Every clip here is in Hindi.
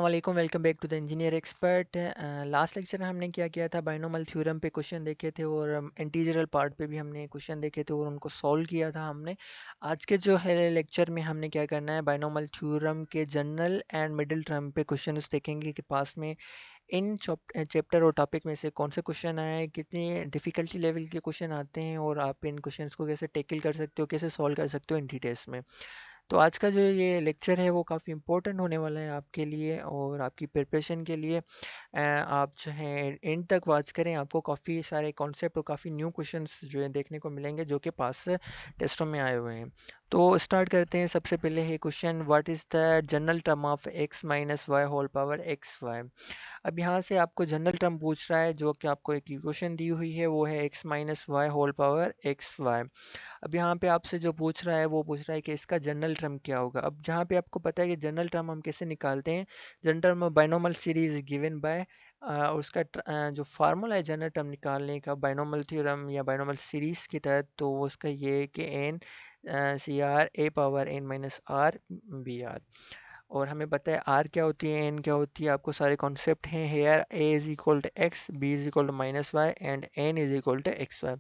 वालेकुम, welcome back to the engineer expert. Last lecture में हमने क्या किया था, बाइनोमल थ्योरम पे क्वेश्चन देखे थे और इंटीग्रल पार्ट पे भी हमने क्वेश्चन देखे थे और उनको सॉल्व किया था हमने। आज के जो है लेक्चर में हमने क्या करना है, बाइनोमल थ्योरम के जनरल एंड मिडिल टर्म पे क्वेश्चन देखेंगे कि पास में इन चैप्टर और टॉपिक में से कौन से क्वेश्चन आए, कितनी डिफ़िकल्टी लेवल के क्वेश्चन आते हैं और आप इन क्वेश्चंस को कैसे टैकल कर सकते हो, कैसे सॉल्व कर सकते हो इन डिटेल्स में। तो आज का जो ये लेक्चर है वो काफ़ी इम्पोर्टेंट होने वाला है आपके लिए और आपकी प्रिपरेशन के लिए। आप जो है एंड तक वॉच करें, आपको काफ़ी सारे कॉन्सेप्ट और काफ़ी न्यू क्वेश्चंस जो है देखने को मिलेंगे जो कि पास टेस्टों में आए हुए हैं। तो स्टार्ट करते हैं। सबसे पहले है question, what is the general term of x minus y whole power x y. अब यहाँ से आपको जनरल टर्म पूछ रहा है, जो कि आपको एक इक्वेशन दी हुई है वो है x minus y whole power x y. अब यहाँ पे आपसे जो पूछ रहा है वो पूछ रहा है कि इसका जनरल टर्म क्या होगा। अब जहाँ पे आपको पता है कि जनरल टर्म हम कैसे निकालते हैं, general term binomial series given by उसका जो फार्मूला है जनरल टर्म निकालने का बाइनोमल थ्योरम या बाइनोमल सीरीज के तहत, तो वो उसका ये है कि n c r a power n minus r b r. और हमें पता है आर क्या होती है, एन क्या होती है, आपको सारे कॉन्सेप्ट हैं। Here a is equal to x, b is equal to minus y and n is equal to x y.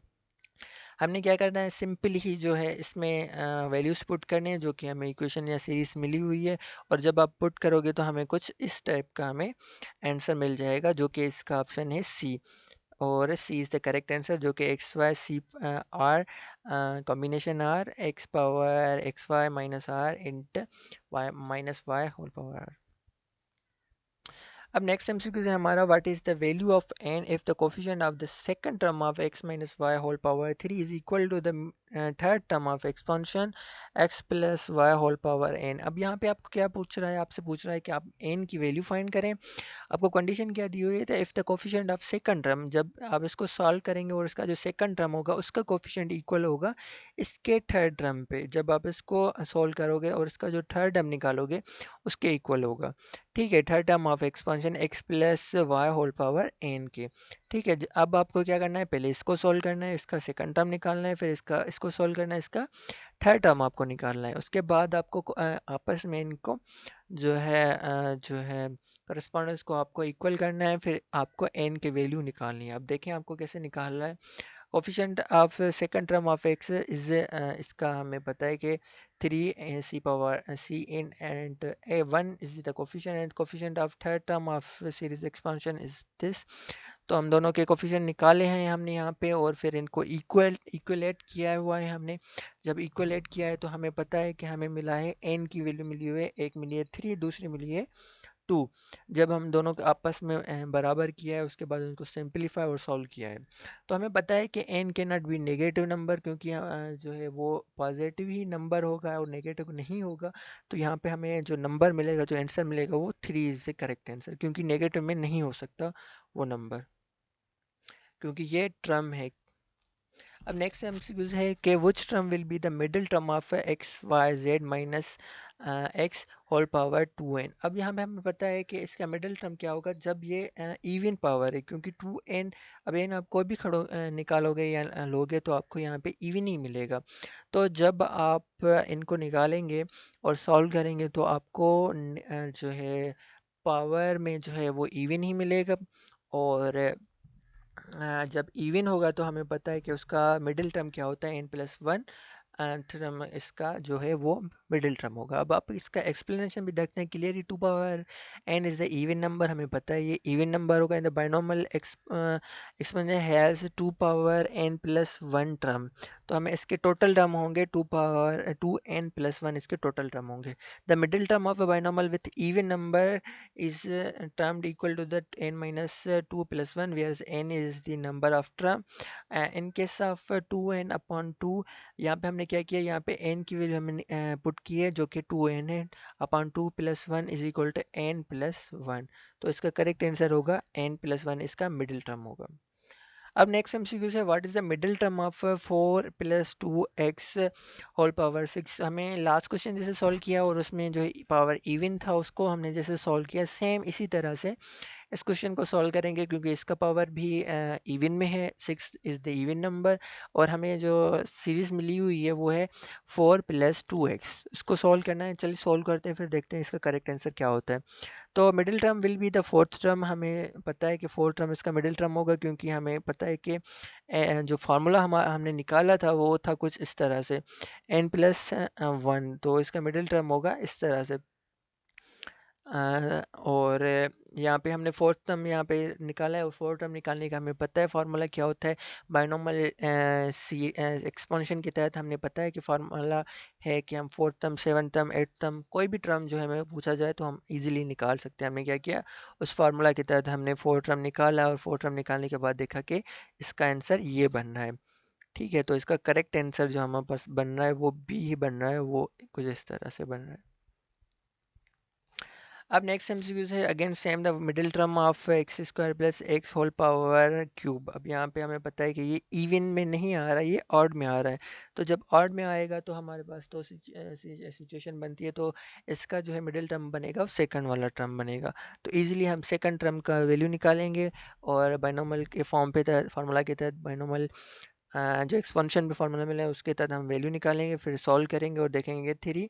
हमने क्या करना है, सिंपल ही जो है इसमें वैल्यूज़ पुट करने हैं जो कि हमें इक्वेशन या सीरीज मिली हुई है। और जब आप पुट करोगे तो हमें कुछ इस टाइप का हमें आंसर मिल जाएगा, जो कि इसका ऑप्शन है सी। और c is the correct answer, जो कि x y c r combination r x power x y minus r into y minus y whole power r. अब नेक्स्ट एमसीक्यू है हमारा, what is the value of n if the coefficient of the second term of x minus y whole power 3 is equal to the third term of expansion x plus y whole power n। अब यहाँ पे आपको क्या पूछ रहा है, आपसे पूछ रहा है कि आप n की वैल्यू फाइंड करें। आपको कंडीशन क्या दी हुई है, तो if the coefficient of second term, जब आप इसको सॉल्व करेंगे और इसका जो सेकंड टर्म होगा उसका कोफिशिएंट इक्वल होगा इसके थर्ड टर्म पे, जब आप इसको सॉल्व करोगे और इसका जो थर्ड टर्म निकालोगे उसके इक्वल होगा। ठीक है, third term of expansion x plus y whole power n के। ठीक है, अब आपको क्या करना है, पहले इसको सॉल्व करना है, इसका सेकंड टर्म निकालना है, फिर इसको सॉल्व करना है, इसका थर्ड टर्म आपको निकालना है। उसके बाद आपको आपस में इनको जो है करस्पॉन्डेंस को आपको इक्वल करना है, फिर आपको एन के वैल्यू निकालनी है। अब देखें आपको कैसे निकालना है। Coefficient of second term of X is, इसका हमें पता है कि 3 C power C in and A 1 is the coefficient and coefficient of third term of series expansion is this. तो हम दोनों के कोफिशिएंट निकाले हैं हमने यहाँ पे और फिर इनको इक्वलेट किया हुआ है हमने। जब इक्वलेट किया है तो हमें पता है कि हमें मिला है एन की वैल्यू मिली हुई है, एक मिली है 3, दूसरी मिली है 2। जब हम दोनों को आपस में बराबर किया है उसके बाद उनको सिंपलीफाई और सॉल्व किया है, तो हमें पता है कि n के नॉट बी नेगेटिव नंबर, क्योंकि जो है वो पॉजिटिव ही नंबर होगा और नेगेटिव नहीं होगा। तो यहाँ पे हमें जो नंबर मिलेगा, जो आंसर मिलेगा वो 3 इज द करेक्ट आंसर, क्योंकि नेगेटिव में नहीं हो सकता वो नंबर, क्योंकि ये टर्म है। अब नेक्स्ट एमसीक्यूज है कि which term will be the middle term of x y z minus x whole power 2n। अब यहाँ पे हमें पता है कि इसका मिडिल टर्म क्या होगा जब ये इवन पावर है, क्योंकि 2n, अब n आप कोई भी निकालोगे या लोगे तो आपको यहाँ पे इवन ही मिलेगा। तो जब आप इनको निकालेंगे और सॉल्व करेंगे तो आपको जो है पावर में जो है वो इवन ही मिलेगा। और जब इवन होगा तो हमें पता है कि उसका मिडिल टर्म क्या होता है, एन प्लस वन टर्म इसका जो है वो मिडिल टर्म होगा। अब आप इसका एक्सप्लेनेशन भी देखते हैं clearly. 2 power n is the even number, हमें पता है ये इवन नंबर होगा। In the binomial expansion has 2 power n plus one term, तो हमें इसके टोटल टर्म होंगे 2 n+1, इसके टोटल टर्म होंगे। The middle term of a binomial with even number is termed equal to the n minus 2 plus 1, whereas n is the number of term. In case of 2n upon 2, यहाँ पे हमने क्या किया, यहाँ पे n की वैल्यू हमने पुट की है जो कि 2n है, upon 2 plus 1 is equal to n plus 1। तो इसका करेक्ट आंसर होगा n प्लस 1, इसका मिडिल टर्म होगा। अब नेक्स्ट एमसीक्यू है, what is the middle term of 4 plus 2x whole power 6। हमें लास्ट क्वेश्चन जैसे सॉल्व किया और उसमें जो पावर इवन था उसको हमने जैसे सॉल्व किया, सेम इसी तरह से इस क्वेश्चन को सॉल्व करेंगे क्योंकि इसका पावर भी इवन में है, 6 इज़ द इवन नंबर, और हमें जो सीरीज़ मिली हुई है वो है 4 + 2x। इसको सॉल्व करना है, चलिए सॉल्व करते हैं, फिर देखते हैं इसका करेक्ट आंसर क्या होता है। तो middle term will be the fourth term, हमें पता है कि फोर्थ टर्म इसका मिडिल टर्म होगा, क्योंकि हमें पता है कि जो फार्मूला हमने निकाला था वो था कुछ इस तरह से, n+1, तो इसका मिडिल टर्म होगा इस तरह से। और यहाँ पे हमने फोर्थ टर्म यहाँ पे निकाला है, और फोर्थ टर्म निकालने का हमें पता है फार्मूला क्या होता है। बायनॉमियल एक्सपेंशन के तहत हमने पता है कि फार्मूला है कि हम fourth term, seven term, eight term, कोई भी टर्म जो हमें पूछा जाए तो हम इजीली निकाल सकते हैं। हमने क्या किया, उस फार्मूला के तहत हमने फोर्थ टर्म निकाला, और फोर्थ टर्म निकालने के बाद देखा कि इसका आंसर ये बन रहा है। ठीक है, तो इसका करेक्ट आंसर जो हमारे पास बन रहा है वो बी ही बन रहा है, वो कुछ इस तरह से बन रहा है। अब नेक्स्ट एमसीक्यू है again same, the middle term of x square plus x whole power cube. अब यहाँ पे हमें पता है कि ये इवन में नहीं आ रहा है, ये ऑड में आ रहा है। तो जब ऑड में आएगा तो हमारे पास तो सिचुएशन बनती है, तो इसका जो है मिडिल टर्म बनेगा, सेकंड वाला टर्म बनेगा। तो इजीली हम सेकंड टर्म का वैल्यू निकालेंगे, और बायनॉमियल के फॉर्म पे तहत, फार्मूला के तहत बायनॉमियल जो एक्सपेंशन पे फार्मूला मिला है उसके तहत हम वैल्यू निकालेंगे, फिर सॉल्व करेंगे और देखेंगे 3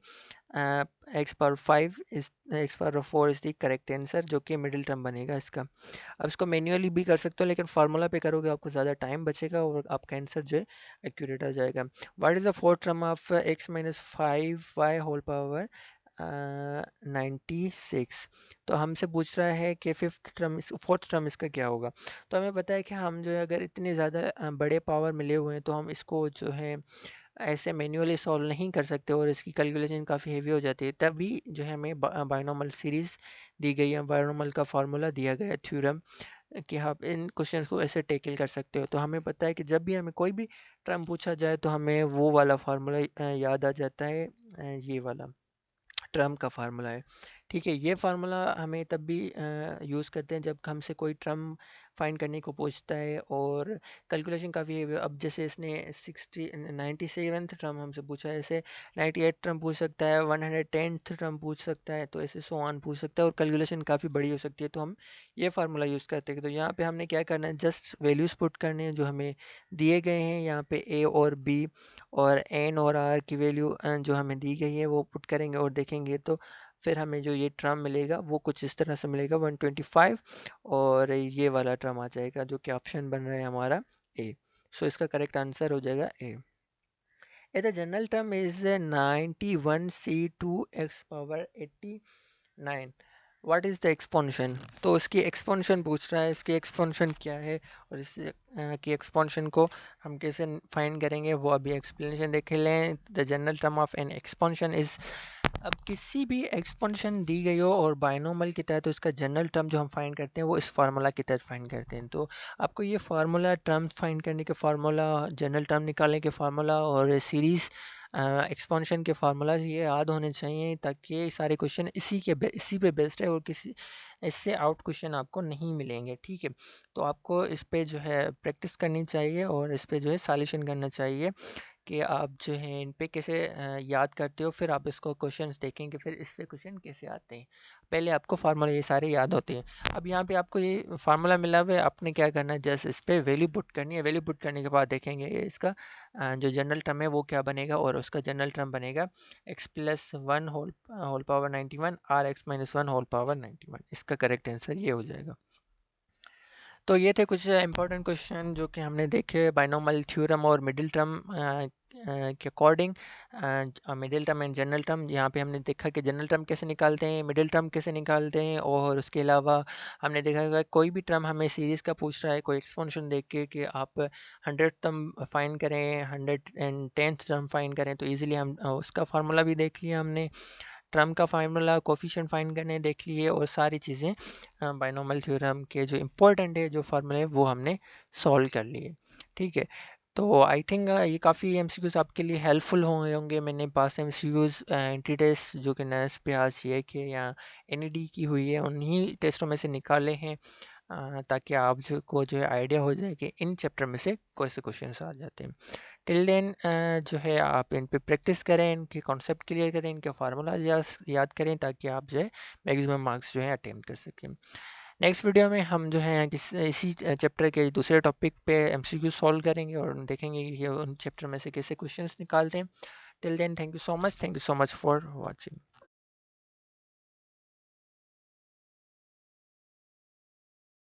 x⁴ is x⁴ is the correct answer, जो कि मिडिल टर्म बनेगा इसका। अब इसको मैन्युअली भी कर सकते हो, लेकिन फार्मूला पे करोगे आपको ज़्यादा टाइम बचेगा और आपका आंसर जो है एक्यूरेट आ जाएगा। What is the fourth term of x-5y whole power 96। तो हमसे पूछ रहा है कि फोर्थ टर्म इसका क्या होगा। तो हमें पता है कि हम जो है अगर इतने ज़्यादा बड़े पावर मिले हुए हैं तो हम इसको जो है ऐसे मैन्युअली सॉल्व नहीं कर सकते, और इसकी कैलकुलेशन काफ़ी हेवी हो जाती है। तभी जो है हमें बायनॉमियल सीरीज़ दी गई है, बायनॉमियल का फार्मूला दिया गया है, थ्योरम, कि आप इन क्वेश्चंस को ऐसे टैकल कर सकते हो। तो हमें पता है कि जब भी हमें कोई भी टर्म पूछा जाए तो हमें वो वाला फार्मूला याद आ जाता है, ये वाला ट्रम का फार्मूला है। ठीक है, ये फार्मूला हमें तब भी यूज़ करते हैं जब हमसे कोई ट्रम फाइंड करने को पूछता है और कैलकुलेशन काफ़ी है। अब जैसे इसने 97th ट्रम हमसे पूछा है, ऐसे 98 ट्रम पूछ सकता है, 110th ट्रम पूछ सकता है, तो ऐसे सो ऑन पूछ सकता है, और कैलकुलेशन काफ़ी बड़ी हो सकती है। तो हम ये फार्मूला यूज़ करते हैं। तो यहाँ पे हमने क्या करना है, जस्ट वैल्यूज़ पुट करने हैं जो हमें दिए गए हैं। यहाँ पे ए और बी और एन और आर की वैल्यू जो हमें दी गई है वो पुट करेंगे, और देखेंगे तो फिर हमें जो ये टर्म मिलेगा वो कुछ इस तरह से मिलेगा, 125, और ये वाला टर्म आ जाएगा जो कि ऑप्शन बन रहा है हमारा ए। सो इसका करेक्ट आंसर हो जाएगा A. The general term is 91c2x⁴89। What is the expansion. तो इसकी एक्सपोनेंशन पूछ रहा है, इसकी एक्सपोनेंशन क्या है, और इस की एक्सपोनेंशन को हम कैसे फाइंड करेंगे वो अभी एक्सप्लेनेशन देख लें। The general term of an expansion is, अब किसी भी एक्सपोनेंशन दी गई हो और बायनॉमियल के तहत, तो इसका जनरल टर्म जो हम फाइंड करते हैं वो इस फार्मूला के तहत फाइंड करते हैं। तो आपको ये फार्मूला, टर्म फाइंड करने के फार्मूला, जनरल टर्म निकालने के फार्मूला और सीरीज एक्सपेंशन के फार्मूला ये याद होने चाहिए, ताकि सारे क्वेश्चन इसी पे बेस्ड है, और किसी इससे आउट क्वेश्चन आपको नहीं मिलेंगे। ठीक है, तो आपको इस पे जो है प्रैक्टिस करनी चाहिए, और इस पे जो है सॉल्यूशन करना चाहिए कि आप जो है इन पे कैसे याद करते हो, फिर आप इसको क्वेश्चंस देखेंगे फिर इस पे क्वेश्चन कैसे आते हैं। पहले आपको फार्मूला ये सारे याद होते हैं। अब यहाँ पे आपको ये फार्मूला मिला हुआ है, आपने क्या करना है, जस्ट इस पे वैल्यू पुट करनी है। वैल्यू पुट करने के बाद देखेंगे इसका जो जनरल टर्म है वो क्या बनेगा, और उसका जनरल टर्म बनेगा x+1 whole power 91 r x-1 whole power 91। इसका करेक्ट आंसर ये हो जाएगा। तो ये थे कुछ इंपॉर्टेंट क्वेश्चन जो कि हमने देखे बायनॉमियल थ्योरम और मिडिल टर्म के according, middle term and general term. यहाँ पे हमने देखा कि जनरल टर्म कैसे निकालते हैं, मिडिल टर्म कैसे निकालते हैं, और उसके अलावा हमने देखा कि कोई भी टर्म हमें सीरीज़ का पूछ रहा है, कोई एक्सपोनेंशन देख के कि आप 100 टर्म फाइंड करें, 110th टर्म फाइंड करें, तो ईजिली हम उसका फार्मूला भी देख लिया हमने, ट्रम का फार्मूला, कोफिशिएंट फाइंड करने देख लिए, और सारी चीज़ें बायनॉमियल थ्योरम के जो इम्पोर्टेंट है जो फार्मूले वो हमने सॉल्व कर लिए। ठीक है, तो आई थिंक ये काफ़ी एमसीक्यूज आपके लिए हेल्पफुल होंगे। मैंने पास एमसीक्यूज एंट्री टेस्ट जो कि नर्स पे आज ये कि या एनईडी की हुई है उन्हीं टेस्टों में से निकाले हैं, ताकि आप को जो है आइडिया हो जाए कि इन चैप्टर में से कौन से क्वेश्चन आ जाते हैं। टिल देन जो है आप इन पे प्रैक्टिस करें, इनके कॉन्सेप्ट क्लियर करें, इनके फार्मूला याद करें, ताकि आप जो है मैक्सिमम मार्क्स जो है अटेम्प्ट कर सकें। नेक्स्ट वीडियो में हम जो है इसी चैप्टर के दूसरे टॉपिक पे एमसीक्यू सॉल्व करेंगे और देखेंगे कि उन चैप्टर में से कैसे क्वेश्चंस निकालते हैं। Till then thank you so much for watching.